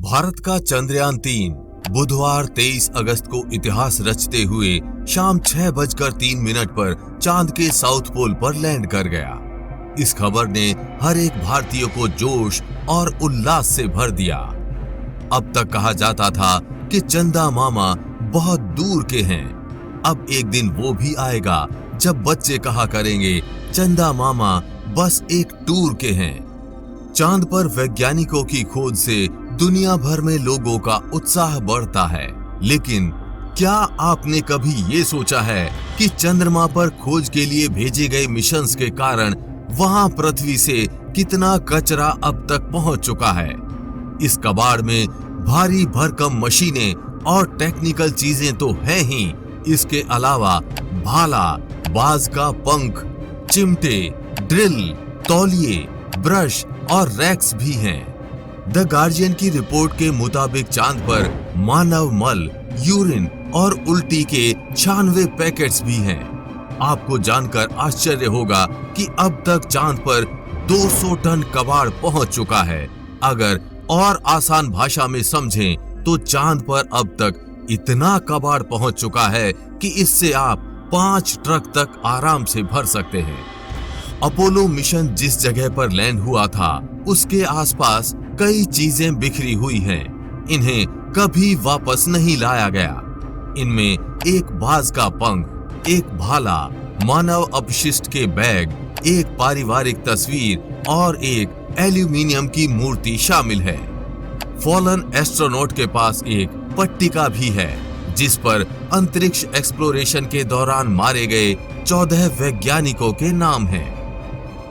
भारत का चंद्रयान-3 बुधवार 23 अगस्त को इतिहास रचते हुए शाम 6:03 पर चांद के साउथ पोल पर लैंड कर गया। इस खबर ने हर एक भारतीय को जोश और उल्लास से भर दिया। अब तक कहा जाता था कि चंदा मामा बहुत दूर के हैं। अब एक दिन वो भी आएगा जब बच्चे कहा करेंगे चंदा मामा बस एक टूर के हैं। चांद पर वैज्ञानिकों की खोज से दुनिया भर में लोगों का उत्साह बढ़ता है, लेकिन क्या आपने कभी ये सोचा है कि चंद्रमा पर खोज के लिए भेजे गए मिशंस के कारण वहां पृथ्वी से कितना कचरा अब तक पहुंच चुका है? इस कबाड़ में भारी भरकम मशीनें और टेक्निकल चीजें तो हैं ही, इसके अलावा भाला, बाज का पंख, चिमटे, ड्रिल, तौलिए, ब्रश और रैक्स भी हैं। द गार्जियन की रिपोर्ट के मुताबिक चांद पर मानव मल, यूरिन और उल्टी के 96 पैकेट्स भी हैं। आपको जानकर आश्चर्य होगा कि अब तक चांद पर 200 टन कबाड़ पहुंच चुका है। अगर और आसान भाषा में समझें तो चांद पर अब तक इतना कबाड़ पहुंच चुका है कि इससे आप 5 ट्रक तक आराम से भर सकते हैं। अपोलो मिशन जिस जगह पर लैंड हुआ था उसके आसपास कई चीजें बिखरी हुई हैं। इन्हें कभी वापस नहीं लाया गया। इनमें एक बाज का पंख, एक भाला, मानव अपशिष्ट के बैग, एक पारिवारिक तस्वीर और एक एल्यूमिनियम की मूर्ति शामिल है। फॉलन एस्ट्रोनॉट के पास एक पट्टिका भी है जिस पर अंतरिक्ष एक्सप्लोरेशन के दौरान मारे गए 14 वैज्ञानिकों के नाम हैं।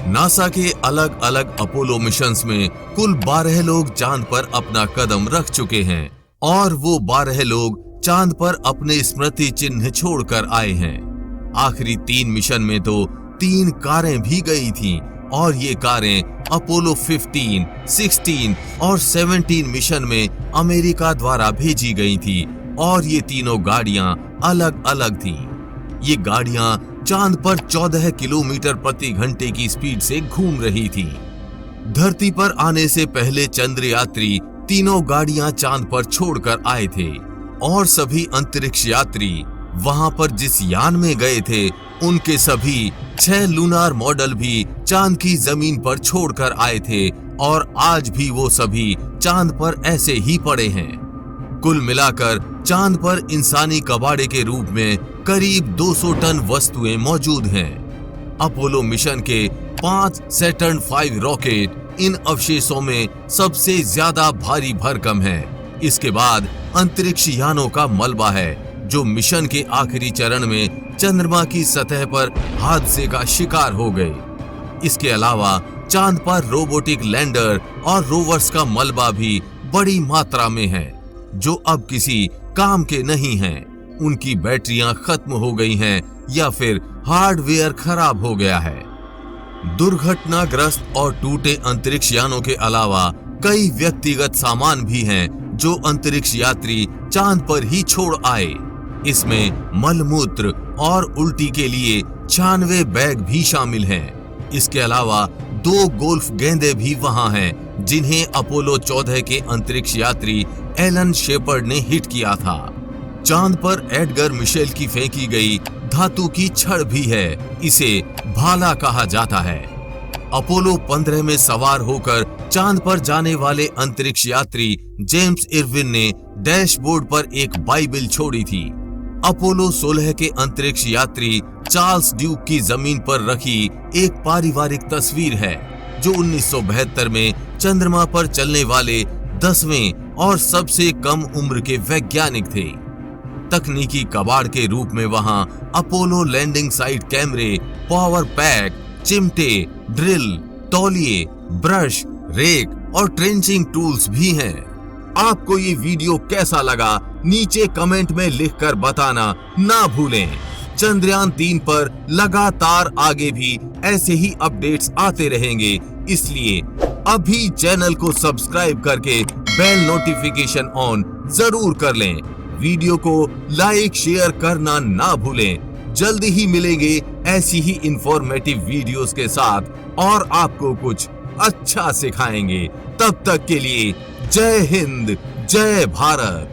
नासा के अलग अलग अपोलो मिशंस में कुल 12 लोग चांद पर अपना कदम रख चुके हैं और वो 12 लोग चांद पर अपने स्मृति चिन्ह छोड़कर आए हैं। आखिरी 3 मिशन में तो 3 कारें भी गई थीं और ये कारें अपोलो 15, 16 और 17 मिशन में अमेरिका द्वारा भेजी गई थी और ये तीनों गाड़ियां अलग अलग थीं। ये गाड़ियां चांद पर 14 किलोमीटर प्रति घंटे की स्पीड से घूम रही थी। धरती पर आने से पहले चंद्र यात्री तीनों गाड़ियां चांद पर छोड़कर आए थे और सभी अंतरिक्ष यात्री वहां पर जिस यान में गए थे उनके सभी 6 लूनार मॉडल भी चांद की जमीन पर छोड़कर आए थे और आज भी वो सभी चांद पर ऐसे ही पड़े हैं। कुल मिलाकर चांद पर इंसानी कबाड़े के रूप में करीब 200 टन वस्तुएं मौजूद हैं। अपोलो मिशन के 5 सैटर्न 5 रॉकेट इन अवशेषों में सबसे ज्यादा भारी भरकम है। इसके बाद अंतरिक्ष यानों का मलबा है जो मिशन के आखिरी चरण में चंद्रमा की सतह पर हादसे का शिकार हो गए। इसके अलावा चांद पर रोबोटिक लैंडर और रोवर्स का मलबा भी बड़ी मात्रा में है जो अब किसी काम के नहीं हैं। उनकी बैटरियां खत्म हो गई हैं या फिर हार्डवेयर खराब हो गया है। दुर्घटनाग्रस्त और टूटे अंतरिक्ष यानों के अलावा कई व्यक्तिगत सामान भी हैं जो अंतरिक्ष यात्री चांद पर ही छोड़ आए। इसमें मलमूत्र और उल्टी के लिए 96 बैग भी शामिल हैं। इसके अलावा 2 गोल्फ गेंदें भी वहां हैं जिन्हें अपोलो 14 के अंतरिक्ष यात्री एलन शेपर्ड ने हिट किया था। चांद पर एडगर मिशेल की फेंकी गई धातु की छड़ भी है, इसे भाला कहा जाता है। अपोलो 15 में सवार होकर चांद पर जाने वाले अंतरिक्ष यात्री जेम्स इरविन ने डैशबोर्ड पर एक बाइबल छोड़ी थी। अपोलो 16 के अंतरिक्ष यात्री चार्ल्स ड्यूक की जमीन पर रखी एक पारिवारिक तस्वीर है जो 1972 में चंद्रमा पर चलने वाले 10वें और सबसे कम उम्र के वैज्ञानिक थे। तकनीकी कबाड़ के रूप में वहां अपोलो लैंडिंग साइट कैमरे, पावर पैक, चिमटे, ड्रिल, तौलिए, ब्रश, रेक और ट्रेंचिंग टूल्स भी हैं। आपको ये वीडियो कैसा लगा नीचे कमेंट में लिखकर बताना ना भूलें। चंद्रयान-3 पर लगातार आगे भी ऐसे ही अपडेट्स आते रहेंगे, इसलिए अभी चैनल को सब्सक्राइब करके बेल नोटिफिकेशन ऑन जरूर कर लें। वीडियो को लाइक शेयर करना ना भूलें। जल्दी ही मिलेंगे ऐसी ही इंफॉर्मेटिव वीडियोस के साथ और आपको कुछ अच्छा सिखाएंगे। तब तक के लिए जय हिंद, जय भारत।